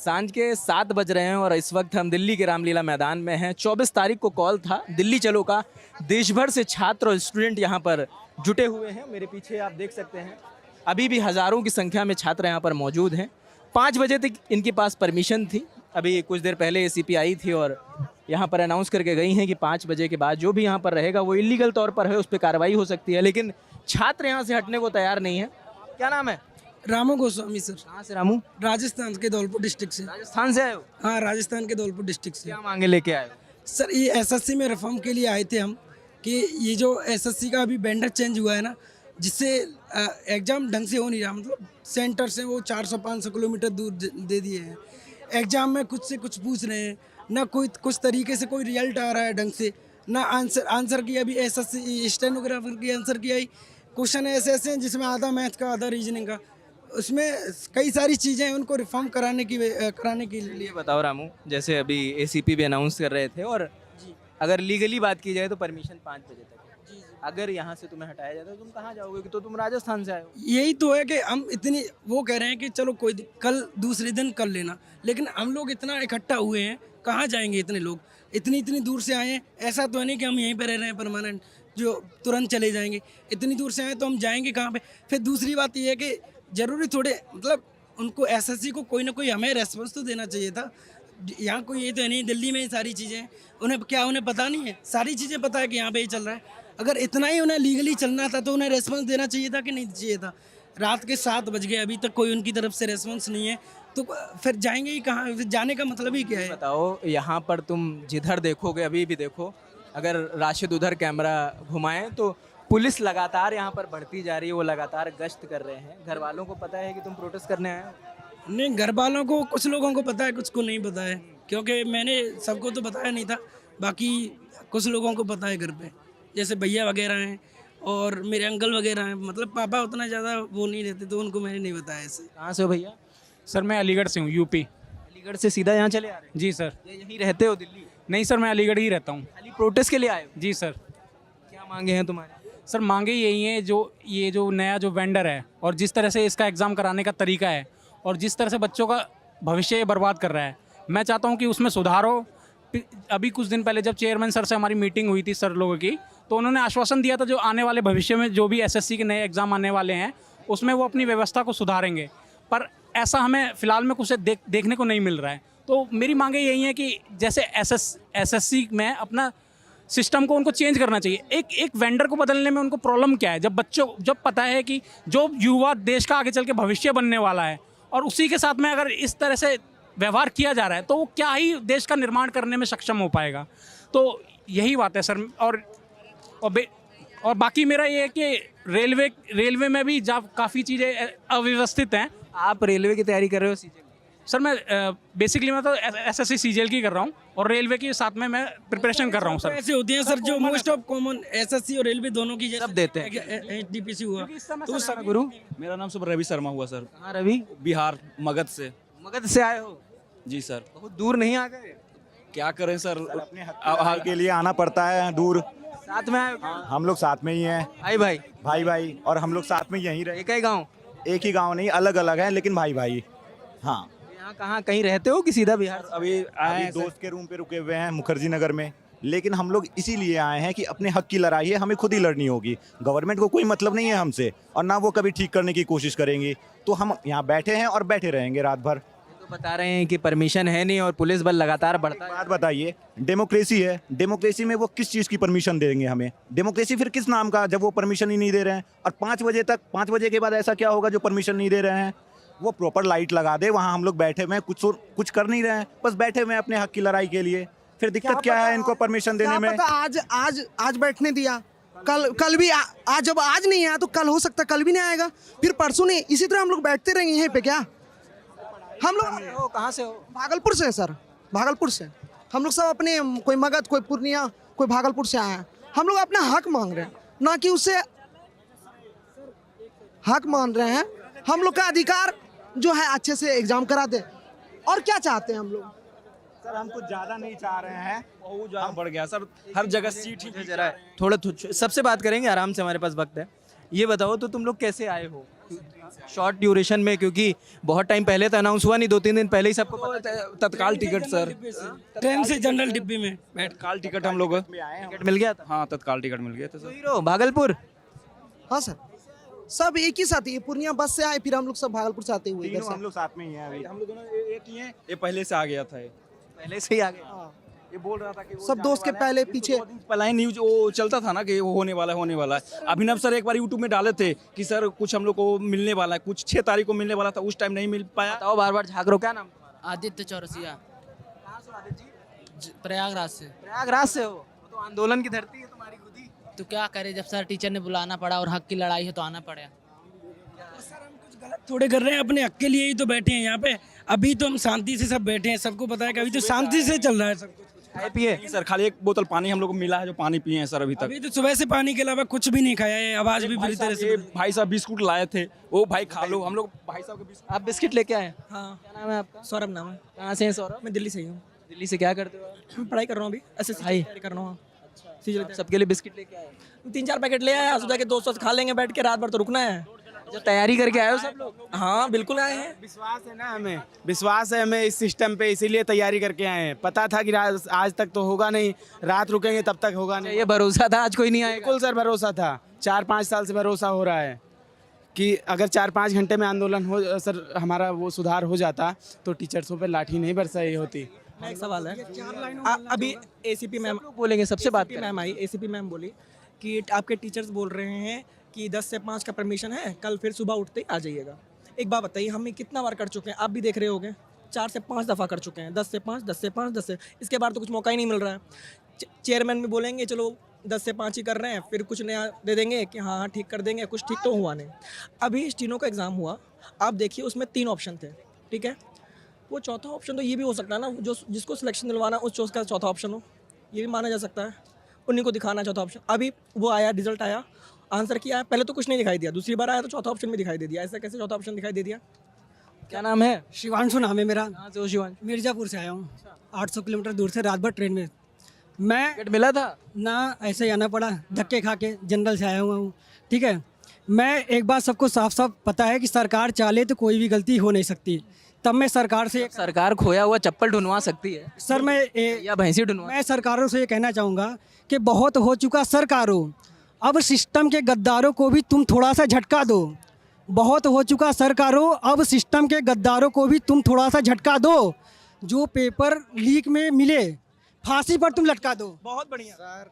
सांझ के 7 बज रहे हैं और इस वक्त हम दिल्ली के रामलीला मैदान में हैं। 24 तारीख को कॉल था दिल्ली चलो का। देश भर से छात्र और स्टूडेंट यहाँ पर जुटे हुए हैं। मेरे पीछे आप देख सकते हैं अभी भी हज़ारों की संख्या में छात्र यहाँ पर मौजूद हैं। 5 बजे तक इनके पास परमिशन थी। अभी कुछ देर पहले एसीपी आई थी और यहाँ पर अनाउंस करके गई हैं कि 5 बजे के बाद जो भी यहाँ पर रहेगा वो इलीगल तौर पर है, उस पर कार्रवाई हो सकती है। लेकिन छात्र यहाँ से हटने को तैयार नहीं है। क्या नाम है? रामू गोस्वामी सर। कहाँ से रामू? राजस्थान के धौलपुर डिस्ट्रिक्ट से। राजस्थान से आए हो? हाँ, राजस्थान के धौलपुर डिस्ट्रिक्ट से। क्या मांगे लेके आए हो? सर ये एसएससी में रिफॉर्म के लिए आए थे हम कि ये जो एसएससी का अभी वेंडर चेंज हुआ है ना, जिससे एग्ज़ाम ढंग से हो नहीं रहा। मतलब सेंटर से वो 400-500 किलोमीटर दूर दे दिए हैं। एग्ज़ाम में कुछ से कुछ पूछ रहे हैं, ना कोई कुछ तरीके से कोई रिजल्ट आ रहा है ढंग से, ना आंसर की अभी एसएससी स्टेनोग्राफर की आंसर की आई। क्वेश्चन ऐसे ऐसे हैं जिसमें आधा मैथ का आधा रीजनिंग का, उसमें कई सारी चीज़ें हैं। उनको रिफॉर्म कराने के लिए बताओ रामू, जैसे अभी एसीपी भी अनाउंस कर रहे थे और अगर लीगली बात की जाए तो परमिशन 5 बजे तक है। अगर यहाँ से तुम्हें हटाया जाता है तो तुम कहाँ जाओगे? कि तो तुम राजस्थान से आए हो। यही तो है कि हम इतनी वो कह रहे हैं कि चलो कोई कल दूसरे दिन कर लेना, लेकिन हम लोग इतना इकट्ठा हुए हैं, कहाँ जाएंगे? इतने लोग इतनी दूर से आए हैं। ऐसा तो है नहीं कि हम यहीं पर रह रहे हैं परमानेंट जो तुरंत चले जाएंगे। इतनी दूर से आए तो हम जाएंगे कहाँ पे? फिर दूसरी बात ये है कि ज़रूरी थोड़े मतलब उनको एसएससी को कोई ना कोई हमें रेस्पॉन्स तो देना चाहिए था। यहाँ कोई ये तो नहीं, दिल्ली में ही सारी चीज़ें हैं। उन्हें पता नहीं है? सारी चीज़ें पता है कि यहाँ पे ही चल रहा है। अगर इतना ही उन्हें लीगली चलना था तो उन्हें रेस्पॉन्स देना चाहिए था कि नहीं चाहिए था? रात के 7 बज गए, अभी तक कोई उनकी तरफ से रेस्पॉन्स नहीं है, तो फिर जाएंगे ही कहाँ? फिर जाने का मतलब ही क्या है? बताओ, यहाँ पर तुम जिधर देखोगे, अभी भी देखो, अगर राशिद उधर कैमरा घुमाएं तो पुलिस लगातार यहाँ पर बढ़ती जा रही है। वो लगातार गश्त कर रहे हैं। घर वालों को पता है कि तुम प्रोटेस्ट करने आए हो? नहीं, घर वालों को कुछ लोगों को पता है, कुछ को नहीं पता है, क्योंकि मैंने सबको तो बताया नहीं था। बाकी कुछ लोगों को पता है घर पे, जैसे भैया वगैरह हैं और मेरे अंकल वगैरह हैं। मतलब पापा उतना ज़्यादा वो नहीं रहते, तो उनको मैंने नहीं बताया ऐसे। कहाँ से हो भैया? सर मैं अलीगढ़ से हूँ, यूपी। अलीगढ़ से सीधा यहाँ चले आ रहे जी सर। हैं? यहीं रहते हो दिल्ली? नहीं सर, मैं अलीगढ़ ही रहता हूँ। खाली प्रोटेस्ट के लिए आए हो? जी सर। क्या मांगे हैं तुम्हारे? सर मांगे यही हैं, ये जो नया जो वेंडर है और जिस तरह से इसका एग्ज़ाम कराने का तरीका है और जिस तरह से बच्चों का भविष्य ये बर्बाद कर रहा है, मैं चाहता हूँ कि उसमें सुधार हो। अभी कुछ दिन पहले जब चेयरमैन सर से हमारी मीटिंग हुई थी सर लोगों की, तो उन्होंने आश्वासन दिया था जो आने वाले भविष्य में जो भी एसएससी के नए एग्ज़ाम आने वाले हैं उसमें वो अपनी व्यवस्था को सुधारेंगे, पर ऐसा हमें फ़िलहाल में कुछ देखने को नहीं मिल रहा है। तो मेरी मांगे यही है कि जैसे एसएससी में अपना सिस्टम को उनको चेंज करना चाहिए। एक वेंडर को बदलने में उनको प्रॉब्लम क्या है? जब पता है कि जो युवा देश का आगे चल के भविष्य बनने वाला है और उसी के साथ में अगर इस तरह से व्यवहार किया जा रहा है तो वो क्या ही देश का निर्माण करने में सक्षम हो पाएगा। तो यही बात है सर। और बाकी मेरा ये है कि रेलवे में भी जब काफ़ी चीज़ें अव्यवस्थित हैं। आप रेलवे की तैयारी कर रहे हो? सीजीएल? सर मैं बेसिकली मैं तो एसएससी सीजीएल की कर रहा हूँ और रेलवे के साथ में मैं प्रिपरेशन कर रहा हूँ सर। ऐसे होती हैं सर जो मोस्ट ऑफ कॉमन एसएससी और रेलवे दोनों की सब देते हैं। एचडीपीसी हुआ तो उस समय गुरु मेरा नाम सब रवि शर्मा हुआ सर। कहाँ रवि? बिहार मगध से। मगध से आए हो? जी सर। बहुत दूर नहीं आ गए? क्या करें सर, अपने हक के लिए आना पड़ता है दूर। साथ में आए हो? हम लोग साथ में ही हैं, भाई भाई और हम लोग साथ में यहीं रहे। एक ही गाँव? एक ही गांव नहीं, अलग अलग हैं लेकिन भाई। हाँ। यहाँ कहाँ कहीं रहते हो कि सीधा बिहार? अभी दोस्त के रूम पे रुके हुए हैं मुखर्जी नगर में, लेकिन हम लोग इसीलिए आए हैं कि अपने हक की लड़ाई है, हमें खुद ही लड़नी होगी। गवर्नमेंट को कोई मतलब नहीं है हमसे और ना वो कभी ठीक करने की कोशिश करेंगी। तो हम यहाँ बैठे हैं और बैठे रहेंगे रात भर। तो बता रहे हैं कि परमिशन है नहीं और पुलिस बल लगातार बढ़ता है। बात बताइए, डेमोक्रेसी है, डेमोक्रेसी में वो किस चीज़ की परमिशन देंगे हमें? डेमोक्रेसी फिर किस नाम का, जब वो परमिशन ही नहीं दे रहे हैं। और 5 बजे के बाद ऐसा क्या होगा जो परमिशन नहीं दे रहे हैं? वो प्रॉपर लाइट लगा दे, वहाँ हम लोग बैठे हुए हैं, कुछ कर नहीं रहे हैं, बस बैठे हुए हैं अपने हक की लड़ाई के लिए। फिर दिक्कत क्या है इनको परमिशन देने में? आज बैठने दिया, कल भी आज जब आज नहीं आया तो कल हो सकता कल भी नहीं आएगा, फिर परसों नहीं। इसी तरह हम लोग बैठते रहेंगे यहीं पे क्या? हम लोग कहाँ से हो? भागलपुर से हैं सर, भागलपुर से। हम लोग सब अपने, कोई मगध, कोई पूर्णिया, कोई भागलपुर से आए हैं। हम लोग अपना हक मांग रहे हैं, ना कि उससे हक मान रहे हैं। हम लोग का अधिकार जो है अच्छे से एग्जाम करा दे। और क्या चाहते हैं हम लोग? सर हम कुछ ज़्यादा नहीं चाह रहे हैं, बहुत ज़्यादा बढ़ गया सर, हर जगह सीट ही जरा थोड़ा सबसे बात करेंगे आराम से, हमारे पास वक्त है। ये बताओ तो तुम लोग कैसे आए हो शॉर्ट ड्यूरेशन में, क्योंकि बहुत टाइम पहले तो अनाउंस हुआ नहीं, 2-3 दिन पहले ही सबको पता तत्काल टिकट सर, ट्रेन से जनरल डिब्बे में बैठ तत्काल टिकट हम लोग, टिकट मिल गया था। हाँ तत्काल टिकट मिल गया था तो सर। हीरो भागलपुर, हाँ सर, सब एक ही साथ ही पूर्णिया बस से आए, फिर हम लोग सब भागलपुर से आते हुए इधर तीनों से। हम लोग साथ में ही हैं अभी। हम लोग दोनों एक ही हैं, ये पहले से आ गया था ये। पहले से ही आ गए। हाँ। ये बोल रहा था कि वो सब दोस्त के पहले पीछे पहले न्यूज वो चलता था ना कि वो होने वाला है, होने वाला है। अभिनव सर एक बार यूट्यूब में डाले थे कि सर कुछ हम लोग को मिलने वाला है, कुछ 6 तारीख को मिलने वाला था, उस टाइम नहीं मिल पाया। बताओ बार बार झाँक रहे हो, क्या नाम तुम्हारा? आदित्य चौरसिया, प्रयागराज से। प्रयागराज से हो? वो तो आंदोलन की धरती है तुम्हारी खुद ही। तो क्या करे, जब सर टीचर ने बुलाना पड़ा और हक की लड़ाई है तो आना पड़ा। थोड़े कर रहे हैं, अपने हक के लिए ही तो बैठे हैं यहाँ पे। अभी तो हम शांति से सब बैठे हैं, सबको पता है कि अभी तो शांति से चल रहा है सब कुछ। खाए पिए? नहीं सर, खाली एक बोतल पानी हम लोग को मिला है, जो पानी पिए हैं सर अभी तक। अभी तो सुबह से पानी के अलावा कुछ भी नहीं खाया है, आवाज भी बुरी तरह से। भाई साहब बिस्कुट लाए थे, वो भाई खा लो, हम लोग भाई साहब के बिस्कुट। आप बिस्किट लेके आए? हाँ, क्या नाम है आपका? सौरभ नाम है। कहाँ से हैं सौरभ? मैं दिल्ली से ही हूँ, दिल्ली से। क्या करते हो आप? मैं पढ़ाई कर रहा हूँ अभी, एसएससी की तैयारी कर रहा हूँ। सबके लिए बिस्किट लेके आए? 3-4 पैकेट ले आया, सोचा कि दोस्तों से खा लेंगे बैठ के, रात भर तो रुकना है। जो तैयारी करके आए हो सब लोग? हाँ बिल्कुल आए हैं। विश्वास है ना, हमें विश्वास है हमें इस सिस्टम पे, इसीलिए तैयारी करके आए हैं। पता था कि आज तक तो होगा नहीं, रात रुकेंगे तब तक होगा नहीं। ये भरोसा था आज कोई नहीं आएगा? बिल्कुल सर, भरोसा था। 4-5 साल से भरोसा हो रहा है कि अगर 4-5 घंटे में आंदोलन हो सर, हमारा वो सुधार हो जाता तो टीचर्सों पे लाठी नहीं बरसाई होती। एक सवाल है, अभी एसीपी मैम बोलेंगे सबसे बात ACP मैम आई, एसीपी मैम बोली कि आपके टीचर्स बोल रहे हैं कि 10 से 5 का परमिशन है, कल फिर सुबह उठते ही आ जाइएगा। एक बात बताइए, हम कितना बार कर चुके हैं, आप भी देख रहे होंगे, 4 से 5 दफ़ा कर चुके हैं। 10 से 5, 10 से 5, 10 से, इसके बाद तो कुछ मौका ही नहीं मिल रहा है। चेयरमैन भी बोलेंगे चलो 10 से 5 ही कर रहे हैं, फिर कुछ नया दे देंगे कि हाँ हाँ ठीक कर देंगे, कुछ ठीक तो हुआ नहीं। अभी स्टीनो का एग्ज़ाम हुआ, आप देखिए उसमें 3 ऑप्शन थे, ठीक है। वो चौथा ऑप्शन तो ये भी हो सकता है ना, जो जिसको सिलेक्शन दिलवाना उस चोज का चौथा ऑप्शन हो, ये भी माना जा सकता है, उन्हीं को दिखाना चौथा ऑप्शन। अभी वो आया, रिजल्ट आया, आंसर किया है, पहले तो कुछ नहीं दिखाई दिया, दूसरी बार आया तो चौथा ऑप्शन भी दिखाई दे दिया। ऐसा कैसे चौथा ऑप्शन दिखाई दे दिया? क्या नाम है? शिवांशु नाम है मेरा, कहाँ से हो शिवांशु? मिर्ज़ापुर से आया हूँ, 800 किलोमीटर दूर से, रात भर ट्रेन में। मैं टिकट मिला था? ना ऐसे ही आना पड़ा, धक्के खा के, जनरल से आया हुआ हूँ, ठीक है। मैं एक बात सबको साफ साफ पता है कि सरकार चाहे तो कोई भी गलती हो नहीं सकती। तब मैं सरकार से सरकार खोया हुआ चप्पल ढूंढवा सकती है सर, मैं या भैंसी ढूंढवा? मैं सरकारों से ये कहना चाहूँगा कि बहुत हो चुका सरकारों, अब सिस्टम के गद्दारों को भी तुम थोड़ा सा झटका दो। बहुत हो चुका सरकारों, अब सिस्टम के गद्दारों को भी तुम थोड़ा सा झटका दो। जो पेपर लीक में मिले, फांसी पर तुम लटका दो। बहुत बढ़िया सर।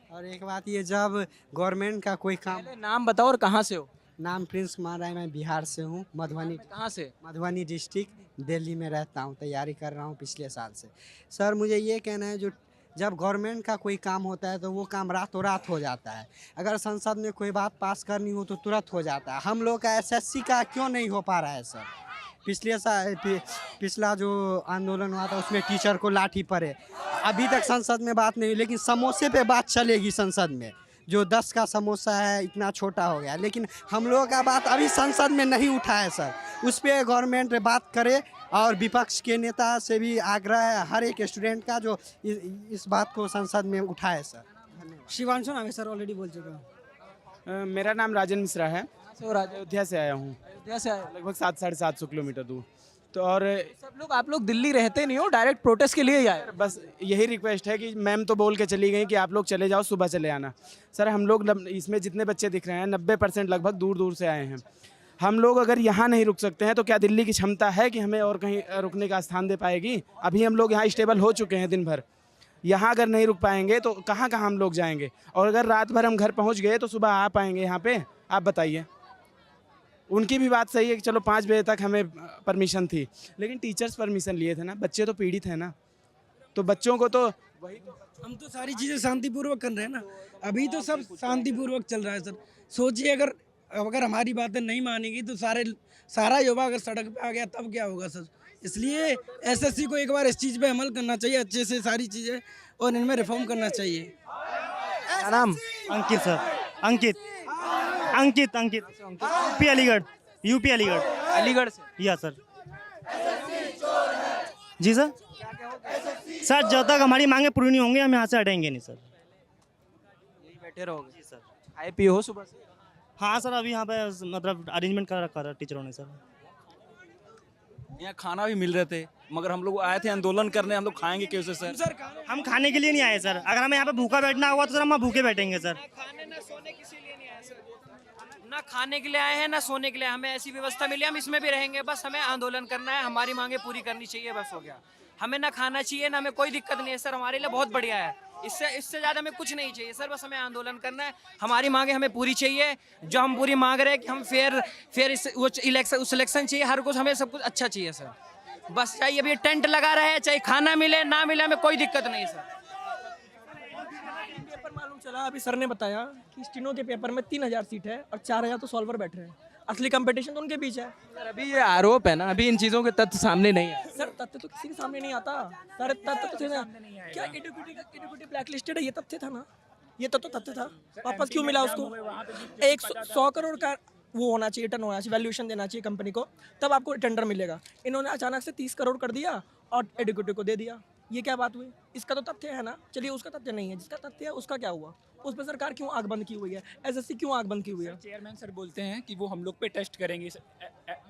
और एक बात ये, जब गवर्नमेंट का कोई काम, पहले नाम बताओ और कहाँ से हो? नाम प्रिंस कुमार राय, मैं बिहार से हूँ, कहाँ से? मधुबनी डिस्ट्रिक्ट, दिल्ली में रहता हूँ, तैयारी कर रहा हूँ पिछले साल से। सर मुझे ये कहना है, जो जब गवर्नमेंट का कोई काम होता है तो वो काम रातों रात हो जाता है। अगर संसद में कोई बात पास करनी हो तो तुरंत हो जाता है। हम लोग का एसएससी का क्यों नहीं हो पा रहा है सर? पिछला जो आंदोलन हुआ था उसमें टीचर को लाठी पड़े, अभी तक संसद में बात नहीं हुई, लेकिन समोसे पे बात चलेगी संसद में। जो 10 का समोसा है इतना छोटा हो गया, लेकिन हम लोगों का बात अभी संसद में नहीं उठा है सर। उस पर गवर्नमेंट बात करे, और विपक्ष के नेता से भी आग्रह है हर एक स्टूडेंट का जो इस बात को संसद में उठाए सर। शिवांशु नाम है सर, ऑलरेडी बोल चुका। मेरा नाम राजन मिश्रा है, राजा अयोध्या से आया हूँ, अयोध्या से आए? लगभग 700-750 किलोमीटर दूर। तो और सब लोग, आप लोग दिल्ली रहते नहीं हो, डायरेक्ट प्रोटेस्ट के लिए ही आए? बस यही रिक्वेस्ट है कि मैम तो बोल के चली गई कि आप लोग चले जाओ, सुबह चले आना। सर हम लोग इसमें जितने बच्चे दिख रहे हैं 90% लगभग दूर दूर से आए हैं। हम लोग अगर यहाँ नहीं रुक सकते हैं तो क्या दिल्ली की क्षमता है कि हमें और कहीं रुकने का स्थान दे पाएगी? अभी हम लोग यहाँ स्टेबल हो चुके हैं दिन भर, यहाँ अगर नहीं रुक पाएंगे तो कहाँ कहाँ हम लोग जाएंगे? और अगर रात भर हम घर पहुँच गए तो सुबह आ पाएंगे यहाँ पे? आप बताइए। उनकी भी बात सही है कि चलो 5 बजे तक हमें परमिशन थी, लेकिन टीचर्स परमिशन लिए थे ना, बच्चे तो पीड़ित हैं ना, तो बच्चों को तो हम तो सारी चीज़ें शांतिपूर्वक कर रहे हैं ना, अभी तो सब शांतिपूर्वक चल रहा है सर। सोचिए अगर हमारी बातें नहीं मानेगी तो सारा युवा अगर सड़क पे आ गया तब क्या होगा सर। इसलिए एसएससी को एक बार इस चीज़ पे अमल करना चाहिए अच्छे से, सारी चीज़ें, और इनमें रिफॉर्म करना चाहिए। क्या नाम? अंकित सर, अंकित यूपी अलीगढ़। अलीगढ़ से? या सर। जी सर। सर जब तक हमारी मांगे पूरी नहीं होंगी हम यहाँ से हटेंगे नहीं सर। यही बैठे रहोगे? जी सर। खाए पिए हो सुबह से? हाँ सर, अभी यहाँ पे मतलब अरेंजमेंट कर रखा था टीचरों ने सर। यहाँ खाना भी मिल रहे थे, मगर हम लोग आए थे आंदोलन करने, हम लोग खाएंगे कैसे सर? हम खाने के लिए नहीं आए सर, अगर हमें यहाँ पे भूखा बैठना हुआ तो सर हम भूखे बैठेंगे सर। ना खाने के लिए आए हैं ना सोने के लिए, हमें ऐसी व्यवस्था मिली हम इसमें भी रहेंगे, बस हमें आंदोलन करना है, हमारी मांगे पूरी करनी चाहिए, बस हो गया। हमें ना खाना चाहिए ना हमें कोई दिक्कत नहीं है सर, हमारे लिए बहुत बढ़िया है, इससे ज़्यादा हमें कुछ नहीं चाहिए सर, बस हमें आंदोलन करना है, हमारी मांगे हमें पूरी चाहिए, जो हम पूरी मांग रहे हैं कि हम फेयर वो इलेक्शन चाहिए, हर कुछ हमें सब कुछ अच्छा चाहिए सर, बस चाहिए अभी टेंट लगा रहे हैं, चाहे खाना मिले ना मिले हमें कोई दिक्कत नहीं सर। पेपर मालूम चला अभी सर ने बताया कि स्टीनो के पेपर में 3000 सीट है और 4000 तो सॉल्वर बैठ रहे हैं, असली कंपटीशन तो उनके बीच है। सर अभी ये आरोप है ना, अभी इन चीज़ों के तथ्य सामने नहीं है। सर तथ्य तो किसी के सामने नहीं आता, सारे तथ्य तो क्या एडुकेटी ब्लैक लिस्टेड है, ये तथ्य था ना, ये तो तथ्य था, वापस क्यों मिला उसको? 100 करोड़ का वो होना चाहिए, टर्न होना चाहिए, वैल्यूएशन देना चाहिए कंपनी को, तब आपको टेंडर मिलेगा। इन्होंने अचानक से 30 करोड़ कर दिया और एडुकेटिव को दे दिया, ये क्या बात हुई? इसका तो तथ्य है ना, चलिए उसका तथ्य नहीं है, जिसका तथ्य है उसका क्या हुआ? उस पर सरकार क्यों आंख बंद की हुई है? एसएससी क्यों आंख बंद की हुई है? चेयरमैन सर बोलते हैं कि वो हम लोग पे टेस्ट करेंगे इस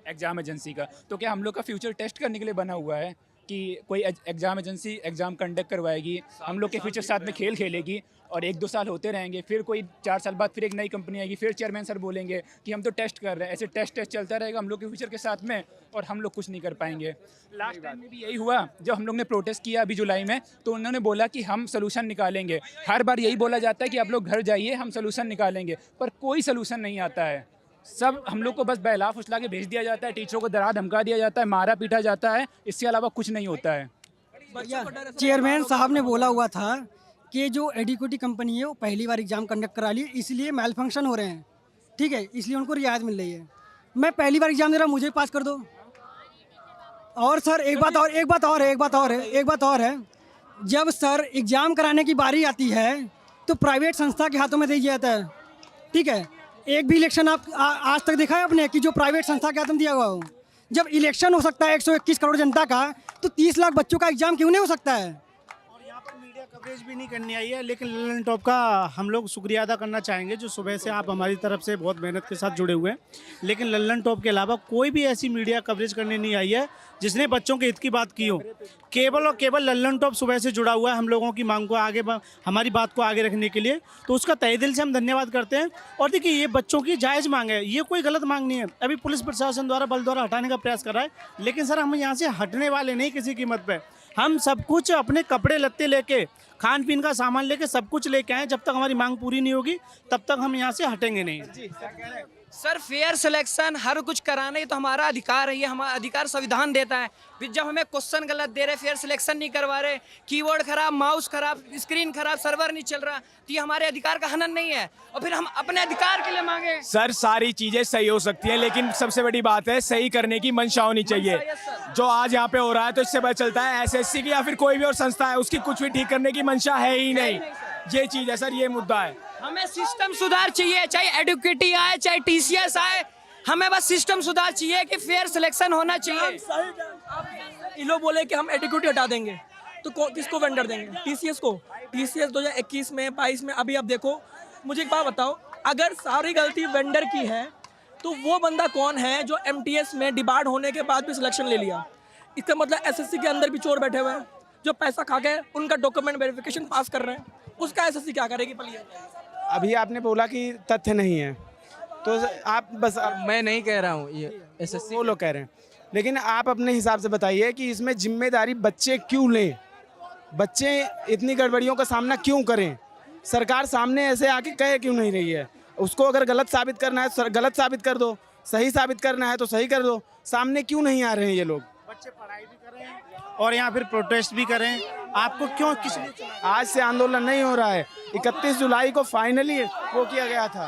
एग्जाम एजेंसी का, तो क्या हम लोग का फ्यूचर टेस्ट करने के लिए बना हुआ है कि कोई एग्जाम एजेंसी एग्जाम कंडक्ट करवाएगी, हम लोग के फ्यूचर साथ में खेल खेलेगी और 1-2 साल होते रहेंगे, फिर कोई 4 साल बाद फिर एक नई कंपनी आएगी, फिर चेयरमैन सर बोलेंगे कि हम तो टेस्ट कर रहे हैं, ऐसे टेस्ट चलता रहेगा हम लोग के फ्यूचर के साथ में और हम लोग कुछ नहीं कर पाएंगे। लास्ट टाइम में भी यही हुआ, जब हम लोग ने प्रोटेस्ट किया अभी जुलाई में, तो उन्होंने बोला कि हम सोल्यूशन निकालेंगे, हर बार यही बोला जाता है कि आप लोग घर जाइए हम सोल्यूशन निकालेंगे, पर कोई सोल्यूशन नहीं आता है, सब हम लोग को बस बहला फुसला के भेज दिया जाता है, टीचरों को डरा धमका दिया जाता है, मारा पीटा जाता है, इसके अलावा कुछ नहीं होता है। चेयरमैन साहब ने बोला हुआ था कि जो एडिक्विटी कंपनी है वो पहली बार एग्जाम कंडक्ट करा ली, इसलिए मेल फंक्शन हो रहे हैं, ठीक है, इसलिए उनको रियायत मिल रही है। मैं पहली बार एग्जाम दे रहा हूँ, मुझे पास कर दो। और सर एक बात और है, जब सर एग्जाम कराने की बारी आती है तो प्राइवेट संस्था के हाथों में दे दिया जाता है, ठीक है। एक भी इलेक्शन आप आज तक देखा है आपने कि जो प्राइवेट संस्था के हाथ में दिया हुआ हो? जब इलेक्शन हो सकता है 121 करोड़ जनता का, तो 30 लाख बच्चों का एग्जाम क्यों नहीं हो सकता है? और यहाँ पर मीडिया कवरेज भी नहीं करनी आई है, लेकिन ललन टॉप का हम लोग शुक्रिया अदा करना चाहेंगे, जो सुबह से आप हमारी तरफ से बहुत मेहनत के साथ जुड़े हुए हैं, लेकिन ललन टॉप के अलावा कोई भी ऐसी मीडिया कवरेज करने नहीं आई है जिसने बच्चों के हित की बात की हो। केवल और केवल ललन टॉप सुबह से जुड़ा हुआ है हम लोगों की मांग को आगे, हमारी बात को आगे रखने के लिए, तो उसका तहे दिल से हम धन्यवाद करते हैं। और देखिए ये बच्चों की जायज़ मांग है, ये कोई गलत मांग नहीं है। अभी पुलिस प्रशासन द्वारा बल द्वारा हटाने का प्रयास कर रहा है, लेकिन सर हम यहाँ से हटने वाले नहीं किसी कीमत पे। हम सब कुछ अपने कपड़े लत्ते लेके, खान पीन का सामान लेके सब कुछ लेके आए, जब तक हमारी मांग पूरी नहीं होगी तब तक हम यहाँ से हटेंगे नहीं। सर फेयर सिलेक्शन हर कुछ कराना ये तो हमारा अधिकार है, ये हमारा अधिकार संविधान देता है। फिर जब हमें क्वेश्चन गलत दे रहे, फेयर सिलेक्शन नहीं करवा रहे, कीबोर्ड खराब, माउस खराब, स्क्रीन खराब, सर्वर नहीं चल रहा, तो ये हमारे अधिकार का हनन नहीं है, और फिर हम अपने अधिकार के लिए मांगे। सर सारी चीज़ें सही हो सकती हैं, लेकिन सबसे बड़ी बात है सही करने की मंशा होनी चाहिए। जो आज यहाँ पे हो रहा है तो इससे पता चलता है एसएससी की या फिर कोई भी और संस्था है उसकी कुछ भी ठीक करने की मंशा है ही नहीं। ये चीज़ है सर, ये मुद्दा है। हमें सिस्टम सुधार चाहिए, चाहे एडुकेटी आए चाहे टीसीएस आए, हमें बस सिस्टम सुधार चाहिए कि फेयर सिलेक्शन होना चाहिए। ये लोग बोले कि हम एडुकेटी हटा देंगे, तो किसको वेंडर देंगे? टीसीएस को। टीसीएस 2021 में 22 में, अभी अब देखो, मुझे एक बात बताओ, अगर सारी गलती वेंडर की है तो वो बंदा कौन है जो एमटीएस में डिबार्ड होने के बाद भी सिलेक्शन ले लिया? इसका मतलब एसएससी के अंदर भी चोर बैठे हुए हैं जो पैसा खा के उनका डॉक्यूमेंट वेरिफिकेशन पास कर रहे हैं, उसका एसएससी क्या करेगी? पलिए अभी आपने बोला कि तथ्य नहीं है, तो आप बस मैं नहीं कह रहा हूँ, ये एसएससी वो लोग कह रहे हैं, लेकिन आप अपने हिसाब से बताइए कि इसमें जिम्मेदारी बच्चे क्यों लें? बच्चे इतनी गड़बड़ियों का सामना क्यों करें? सरकार सामने ऐसे आके कहे क्यों नहीं रही है? उसको अगर गलत साबित करना है तो गलत साबित कर दो, सही साबित करना है तो सही कर दो। सामने क्यों नहीं आ रहे हैं ये लोग? बच्चे पढ़ाई भी कर रहे हैं और यहाँ फिर प्रोटेस्ट भी करें, आपको क्यों किसने चुना? आज से आंदोलन नहीं हो रहा है, 31 जुलाई को फाइनली वो किया गया था।